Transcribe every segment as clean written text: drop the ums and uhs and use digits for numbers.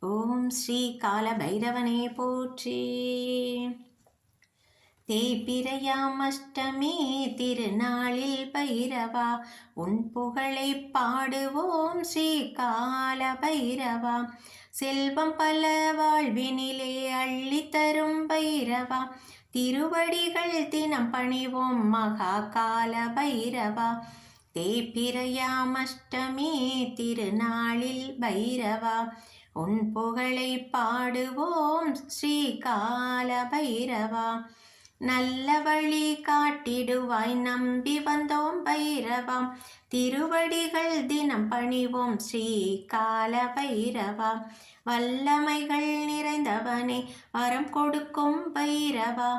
ஓம் ஸ்ரீ கால பைரவனே போற்றி. தேய்பிறையாம் அஷ்டமி திருநாளில் பைரவா, உன் புகழை பாடுவோம் ஸ்ரீ கால பைரவா. செல்வம் பல வாழ்வினிலே அள்ளித்தரும் பைரவா, திருவடிகள் தினம் பணிவோம் மகா கால பைரவா. தேய்பிறையாம் அஷ்டமி திருநாளில் பைரவா, உன் புகழை பாடுவோம் ஸ்ரீ கால பைரவா. நல்ல வழி காட்டிடுவாய் நம்பி வந்தோம் பைரவா, திருவடிகள் தினம் பணிவோம் ஸ்ரீ கால பைரவா. வல்லமைகள் நிறைந்தவனே வரம் கொடுக்கும் பைரவா,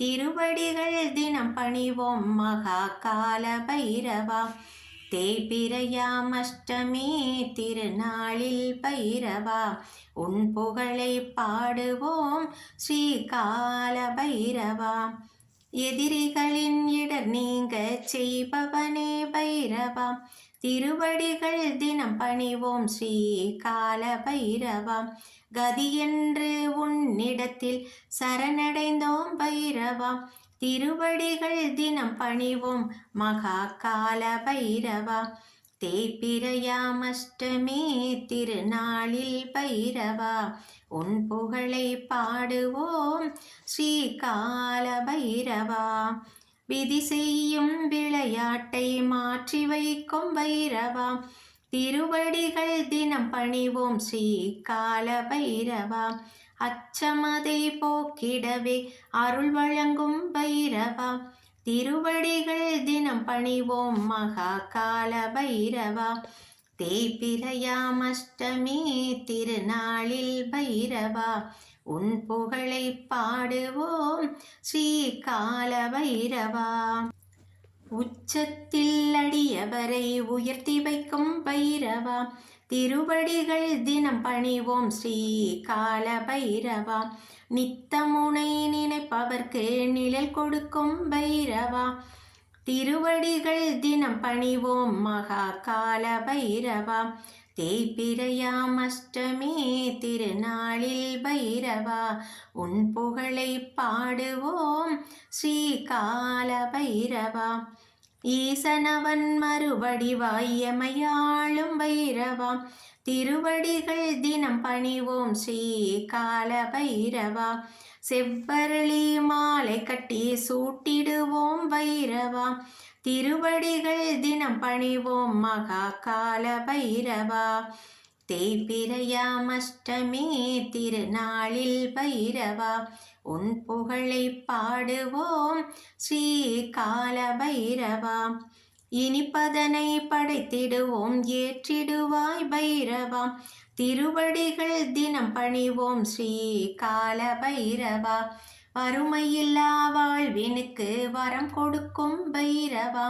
திருவடிகள் தினம் பணிவோம் மகா கால பைரவா. தேய்பிறையாம் அஷ்டமி திருநாளில் பைரவா, உன் புகழை பாடுவோம் ஸ்ரீ கால பைரவா. எதிரிகளின் இடர் நீங்க செய்பவனே பைரவா, திருவடிகள் தினம் பணிவோம் ஸ்ரீ கால பைரவா. கதி என்று உன்னிடத்தில் சரணடைந்தோம் பைரவா, திருவடிகள் தினம் பணிவோம் மகா கால பைரவா. தேய்பிறையாம் அஷ்டமி திருநாளில் பைரவா, உன் புகழை பாடுவோம் ஸ்ரீ கால பைரவா. விதி செய்யும் விளையாட்டை மாற்றி வைக்கும் பைரவா, திருவடிகள் தினம் பணிவோம் ஸ்ரீ கால பைரவா. அச்சமதை போக்கிடவே அருள் வழங்கும் பைரவா, திருவடிகள் தினம் பணிவோம் மகா கால பைரவா. தேய்பிறையாம் அஷ்டமி திருநாளில் பைரவா, உன் புகழை பாடுவோம் ஸ்ரீ கால பைரவா. உச்சத்தில் அடியவரை உயர்த்தி வைக்கும் பைரவா, திருவடிகள் தினம் பணிவோம் ஸ்ரீ கால பைரவா. நித்தமுனை நினைப்பவர்க்கு நிழல் கொடுக்கும் பைரவா, திருவடிகள் தினம் பணிவோம் மகா கால பைரவா. தேய்பிறையாம் அஷ்டமி திருநாளில் பைரவா, உன் புகழை பாடுவோம் ஸ்ரீ கால பைரவா. ஈசனவன் மறுபடிவாய் எமையாளும் பைரவா, திருவடிகள் தினம் பணிவோம் ஸ்ரீ கால பைரவா. செவ்வரளி மாலை கட்டி சூட்டிடுவோம் பைரவா, திருவடிகள் தினம் பணிவோம் மகா கால பைரவா. தேய்பிறையாம் அஷ்டமி திருநாளில் பைரவா, உன் புகழை பாடுவோம் ஸ்ரீ கால பைரவா. இனிப்பதனை படைத்திடுவோம் ஏற்றிடுவாய் பைரவா, திருவடிகள் தினம் பணிவோம் ஸ்ரீ கால பைரவா. வறுமையில்லா வாழ்வினுக்கு வரம் கொடுக்கும் பைரவா,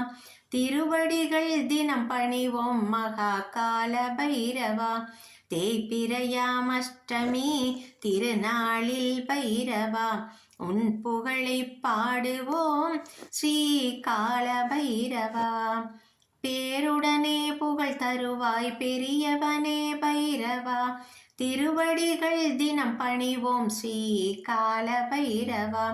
திருவடிகள் தினம் பணிவோம் மகா கால பைரவா. தேய்பிறையாம் அஷ்டமி திருநாளில் பைரவா, உன் புகழை பாடுவோம் ஸ்ரீ கால பைரவா. பேருடனே புகழ் தருவாய் பெரியவனே பைரவா, திருவடிகள் தினம் பணிவோம் ஸ்ரீ கால பைரவா.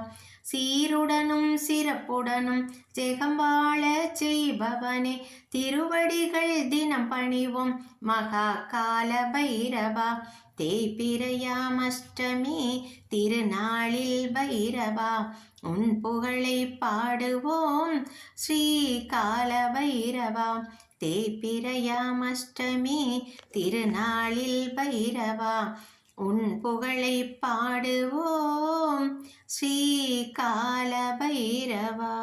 சீருடனும் சிறப்புடனும் ஜெகம்பாள செய்பவனே, திருவடிகள் தினம் பணிவோம் மகா கால பைரவா. தேய்பிறையாம் அஷ்டமி திருநாளில் பைரவா, உன் புகழை பாடுவோம் ஸ்ரீ கால பைரவா. தேய்பிறையாம் அஷ்டமி திருநாளில் பைரவா, உன் புகழை பாடுவோம் ஸ்ரீ கால பைரவா.